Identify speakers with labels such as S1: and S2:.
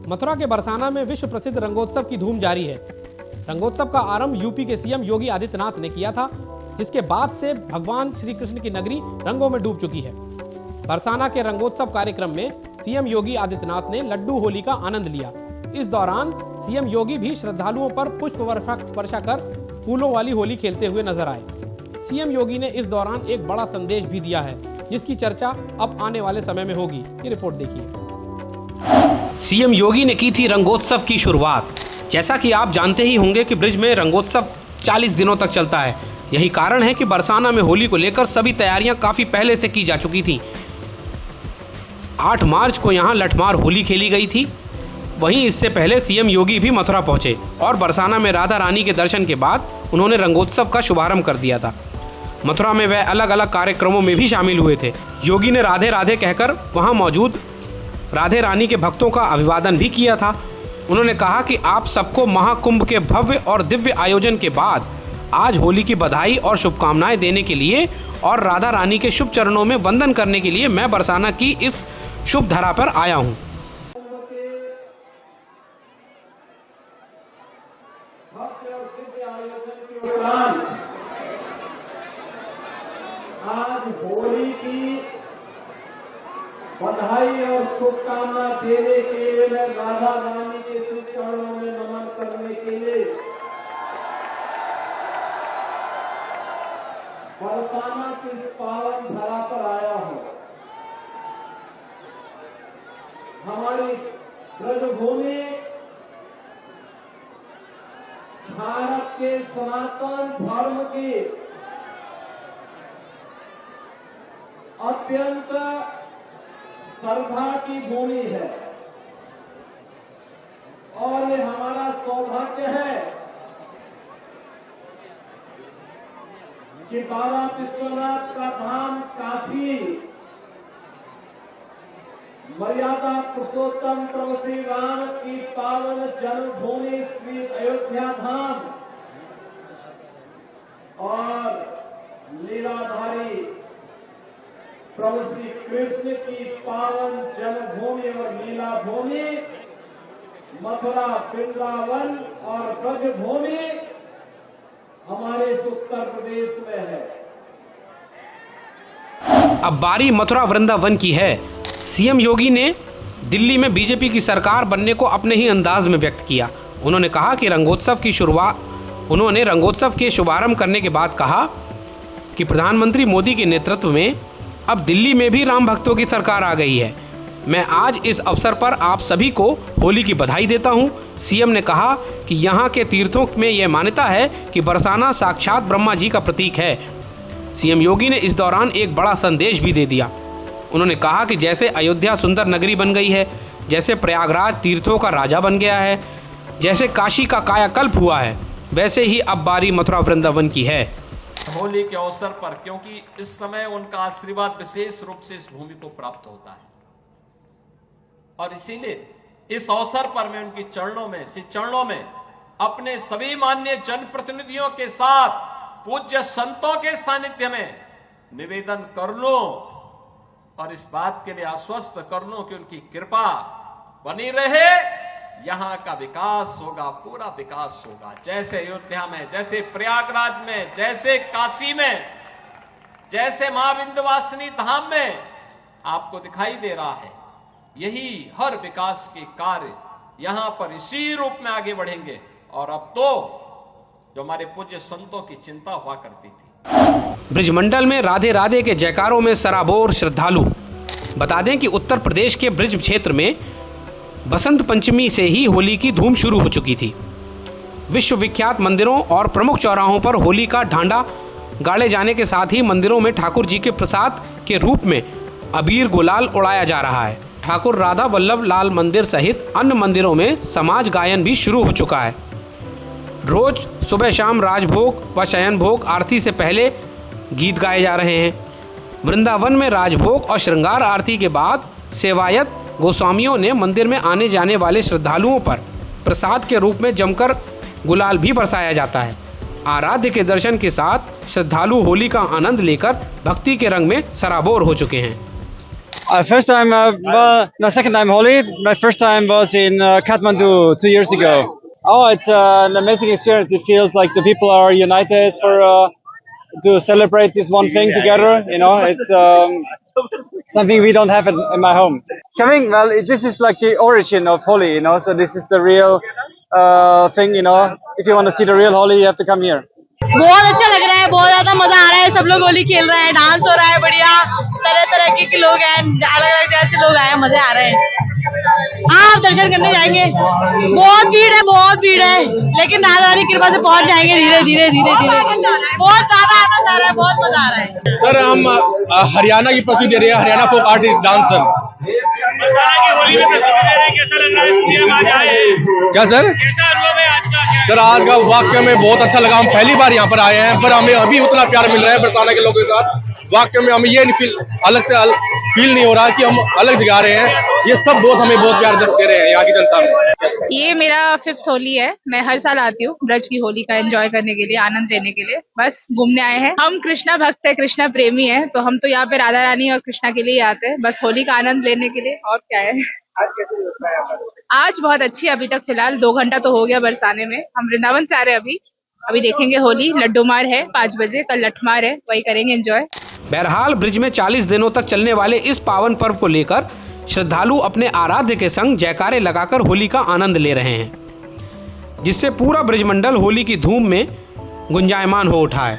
S1: मथुरा के बरसाना में विश्व प्रसिद्ध रंगोत्सव की धूम जारी है। रंगोत्सव का आरंभ यूपी के सीएम योगी आदित्यनाथ ने किया था, जिसके बाद से भगवान श्री कृष्ण की नगरी रंगों में डूब चुकी है। बरसाना के रंगोत्सव कार्यक्रम में सीएम योगी आदित्यनाथ ने लड्डू होली का आनंद लिया। इस दौरान सीएम योगी भी श्रद्धालुओं पर पुष्प वर्षा कर फूलों वाली होली खेलते हुए नजर आए। सीएम योगी ने इस दौरान एक बड़ा संदेश भी दिया है, जिसकी चर्चा अब आने वाले समय में होगी। ये रिपोर्ट देखिए। सीएम योगी ने की थी रंगोत्सव की शुरुआत। जैसा कि आप जानते ही होंगे कि ब्रिज में रंगोत्सव 40 दिनों तक चलता है। यही कारण है कि बरसाना में होली को लेकर सभी तैयारियां काफी पहले से की जा चुकी थी। 8 मार्च को यहां लठमार होली खेली गई थी। वहीं इससे पहले सीएम योगी भी मथुरा पहुंचे और बरसाना में राधा रानी के दर्शन के बाद उन्होंने रंगोत्सव का शुभारंभ कर दिया था। मथुरा में वह अलग अलग कार्यक्रमों में भी शामिल हुए थे। योगी ने राधे राधे कहकर वहां मौजूद राधे रानी के भक्तों का अभिवादन भी किया था। उन्होंने कहा कि आप सबको महाकुंभ के भव्य और दिव्य आयोजन के बाद आज होली की बधाई और शुभकामनाएं देने के लिए और राधा रानी के शुभ चरणों में वंदन करने के लिए मैं बरसाना की इस शुभ धरा पर आया हूं।
S2: आज होली की बधाई और शुभकामना देने के लिए मैं राधा रानी के शुभ चरणों में नमन करने के लिए बरसाना की इस पावन धरा पर आया हूं। हमारी ब्रजभूमि भारत के सनातन धर्म की अत्यंत श्रद्धा की भूमि है और ये हमारा सौभाग्य है कि बाबा विश्वनाथ का धाम काशी, मर्यादा पुरुषोत्तम प्रभु श्री राम की पावन जन्मभूमि श्री अयोध्या धाम और लीलाधारी प्रभु श्री कृष्ण की पावन जन्मभूमि और लीला भूमि मथुरा, वृंदावन और ब्रजभूमि हमारे इस उत्तर प्रदेश में है।
S1: अब बारी मथुरा वृंदावन की है। सीएम योगी ने दिल्ली में बीजेपी की सरकार बनने को अपने ही अंदाज में व्यक्त किया। उन्होंने कहा कि रंगोत्सव के शुभारंभ करने के बाद कहा कि प्रधानमंत्री मोदी के नेतृत्व में अब दिल्ली में भी राम भक्तों की सरकार आ गई है। मैं आज इस अवसर पर आप सभी को होली की बधाई देता हूं। सीएम ने कहा कि यहाँ के तीर्थों में यह मान्यता है कि बरसाना साक्षात ब्रह्मा जी का प्रतीक है। सीएम योगी ने इस दौरान एक बड़ा संदेश भी दे दिया। उन्होंने कहा कि जैसे अयोध्या सुंदर नगरी बन गई है, जैसे प्रयागराज तीर्थों का राजा बन गया है, जैसे काशी का कायाकल्प हुआ है, वैसे ही अब बारी मथुरा वृंदावन की है।
S3: होली के अवसर पर, क्योंकि इस समय उनका आशीर्वाद विशेष रूप से इस भूमि को प्राप्त होता है और इसीलिए इस अवसर पर मैं उनकी चरणों में अपने सभी माननीय जनप्रतिनिधियों के साथ पूज्य संतों के सानिध्य में निवेदन कर लूं और इस बात के लिए आश्वस्त कर लूं कि उनकी कृपा बनी रहे। यहां का विकास होगा, पूरा विकास होगा। जैसे अयोध्या में, जैसे प्रयागराज में, जैसे काशी में, जैसे मां विंध्यवासिनी धाम में आपको दिखाई दे रहा है, यही हर विकास के कार्य यहां पर इसी रूप में आगे बढ़ेंगे। और अब तो जो हमारे पूज्य संतों की चिंता हुआ करती थी।
S1: ब्रिजमंडल में राधे राधे के जयकारों में सराबोर श्रद्धालु। बता दें कि उत्तर प्रदेश के ब्रिज क्षेत्र में बसंत पंचमी से ही होली की धूम शुरू हो चुकी थी। विश्व विख्यात मंदिरों और प्रमुख चौराहों पर होली का ढांडा गाड़े जाने के साथ ही मंदिरों में ठाकुर जी के प्रसाद के रूप में अबीर गुलाल उड़ाया जा रहा है। ठाकुर राधा वल्लभ लाल मंदिर सहित अन्य मंदिरों में समाज गायन भी शुरू हो चुका है। रोज सुबह शाम राजभोग व शयन भोग आरती से पहले गीत गाए जा रहे हैं। वृंदावन में राजभोग और श्रृंगार आरती के बाद सेवायत गोस्वामियों ने मंदिर में आने जाने वाले श्रद्धालुओं पर प्रसाद के रूप में जमकर गुलाल भी बरसाया जाता है। आराध्य के दर्शन के साथ श्रद्धालु होली का आनंद लेकर भक्ति के रंग में सराबोर हो चुके हैं।
S4: First time, my second time Holi. My first time was in Kathmandu 2 years ago. Oh, it's an amazing experience. It feels like the people are united for to celebrate this one thing together. You know, it's something we don't have in my home. This is like the origin of Holi. You know, so this is the real thing. You know, if you want to see the real Holi, you have to come here.
S5: बहुत अच्छा लग रहा है, बहुत ज्यादा मजा आ रहा है। सब लोग होली खेल रहे हैं, डांस हो रहा है बढ़िया, तरह तरह के लोग हैं, अलग अलग जैसे लोग आए हैं, मजे आ रहे हैं। आप दर्शन करने जाएंगे, बहुत भीड़ है, लेकिन राधा रानी की कृपा से पहुंच जाएंगे धीरे धीरे धीरे धीरे। बहुत ज्यादा आनंद आ रहा है, बहुत मजा आ रहा है।
S6: सर हम हरियाणा की प्रस्तुति दे रहे हैं, हरियाणा फोक आर्टिस्ट डांसर। क्या सर? सर आज का वाकई में बहुत अच्छा लगा। हम पहली बार यहाँ पर आए हैं, पर हमें अभी उतना प्यार मिल रहा है बरसाना के लोगों के साथ। वाकई में हमें ये अलग से फील नहीं हो रहा कि हम अलग जगह रहे हैं। ये सब हमें बहुत प्यार दे रहे हैं यहाँ की जनता में।
S7: ये मेरा 5th होली है। मैं हर साल आती हूँ ब्रज की होली का एंजॉय करने के लिए, आनंद लेने के लिए। बस घूमने आए हैं। हम कृष्णा भक्त है, कृष्णा प्रेमी है, तो हम तो यहाँ पे राधा रानी और कृष्णा के लिए आते हैं, बस होली का आनंद लेने के लिए। और क्या है, आज बहुत अच्छी, अभी तक फिलहाल 2 घंटा तो हो गया बरसाने में। हम वृंदावन से आ रहे हैं अभी देखेंगे होली। लड्डू मार है 5 बजे, कल लठमार है, वही करेंगे एंजॉय।
S1: बहरहाल ब्रिज में 40 दिनों तक चलने वाले इस पावन पर्व को लेकर श्रद्धालु अपने आराध्य के संग जयकारे लगाकर होली का आनंद ले रहे हैं, जिससे पूरा ब्रिजमंडल होली की धूम में गुंजायमान हो उठा है।